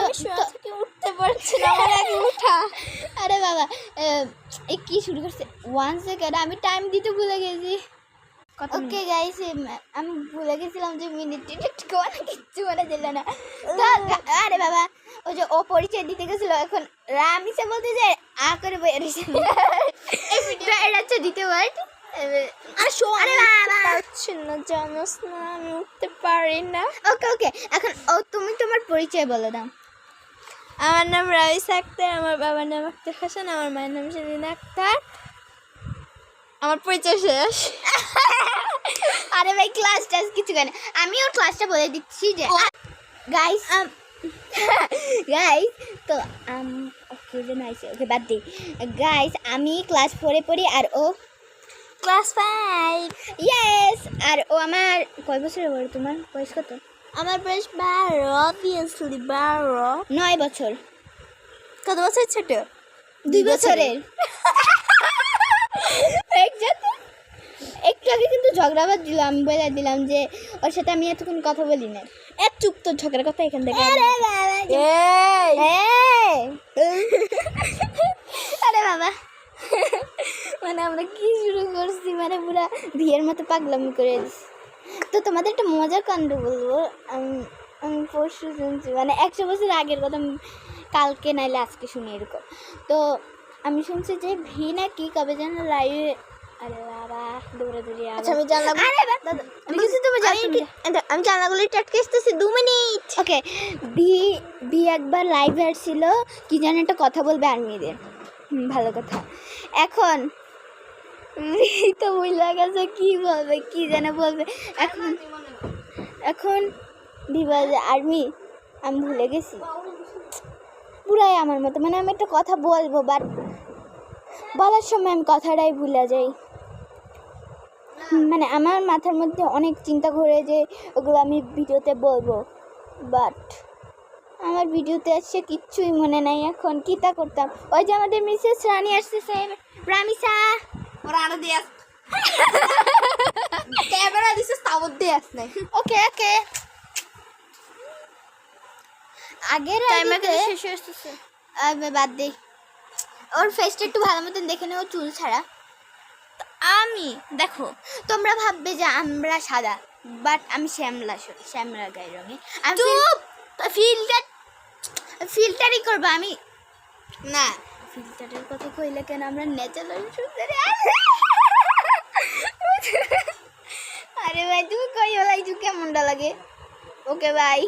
আমি শুয়ে থেকে উঠতে পারছি না, আমার আগে উঠা। আরে বাবা এই কি শুরু করছে, 1 সেকেন্ড, আমি টাইম দিতে ভুলে গেছি। ওকে গাইস, আমি ভুলে গেছিলাম যে মিনিট কিচ্ছু মনে ছিল না। আরে বাবা ওই যে ও পরিচয় দিতে গেছিল, এখন রামিসা বলতে যে আ করে বেরিয়েছে। এটা হচ্ছে দ্বিতীয় ওয়ার্ড। আরে বাবা পারছি না, জানোস না আমি উঠতে পারি না। ওকে ওকে, এখন তুমি তোমার পরিচয় বলে দাও। আমার নাম রাইস আক্তার, আমার বাবার নাম আক্তার হাসান, আমার মায়ের নাম সেদিন আক্তার। আমার পরিচয় শেষ। আরে ভাই ক্লাস টাস কিছু কেন, আমিও ক্লাসটা বলে দিচ্ছি যে গাইস গাইস তো ওকে যে নাইছে, ওকে বাদ দিই। গাইস আমি ক্লাস 4 পড়ি আর ও ক্লাস 5। ইয়েস, আর ও আমার কয় বছরের বড়? তোমার বয়স কত? আমার বয়স 12, অবভিয়াসলি 12। 9 বছর। কত বছর ছোট? 2 বছরের। একটু আগে কিন্তু ঝগড়াবাদ দিলাম, আমি বলে দিলাম যে ওর সাথে আমি এতক্ষণ কথা বলি না। চুপ তো, ঝগড়ার কথা এখান থেকে। আরে বাবা মানে আমরা কি শুরু করছি, মানে পুরা বিয়ের মতো পাগলামি করে দিচ্ছি। তো তোমাদের একটা মজার কাণ্ড বলবো। আমি পরশু শুনছি, মানে 100 বছর আগের কথা, কালকে নাইলে আজকে শুনি এরকম। তো আমি শুনছি যে ভি না কি কবে যেন লাইভে, আরে বাবা দৌড়াদৌড়ি। আচ্ছা আমি জানলাম, আমি জানলাগুলো টাটকে আসতেছি 2 মিনিট। ওকে, ভি একবার লাইভে আসছিল, কি যেন একটা কথা বলবে আর্মিদের। ভালো কথা। এখন তো বুঝলা গেছে কি বলবে, কি যেন বলবে। এখন ভি বলে আর্মি, আমি ভুলে গেছি। পুরাই আমার মতো, মানে আমি একটা কথা বলবো বাট বলার সময় আমি কথাটাই ভুলে যাই। মানে আমার মাথার মধ্যে অনেক চিন্তা ঘুরে যে ওগুলো আমি ভিডিওতে বলবো, বাট আমার ভিডিওতে আসছে কিচ্ছুই মনে নাই। এখন কিতা করতাম। ওই যে আমাদের মিসেস রানী আসতেছে, রামিসা ওরা আরো দিয়ে আস ক্যামেরা দিছিস তাও দিয়ে আস নাই। ওকে ওকে, আগের টাইমার আগে শেষ হয়ে আসছে। বাদ দিই, ওর ফেসটা একটু ভালো মতন দেখে নেও, চুল ছাড়া। আমি দেখো, তোমরা ভাববে যে আমরা সাদা, বাট আমি শ্যামলা গায়ের রঙে। আমি ফিল্টারই করবো আমি। না ফিল্টারের কথা কইলে কেন, আমরা ন্যাচারাল সুন্দর। আরে ভাই তুমি কই বলাই, কেমনটা লাগে। Okay bye.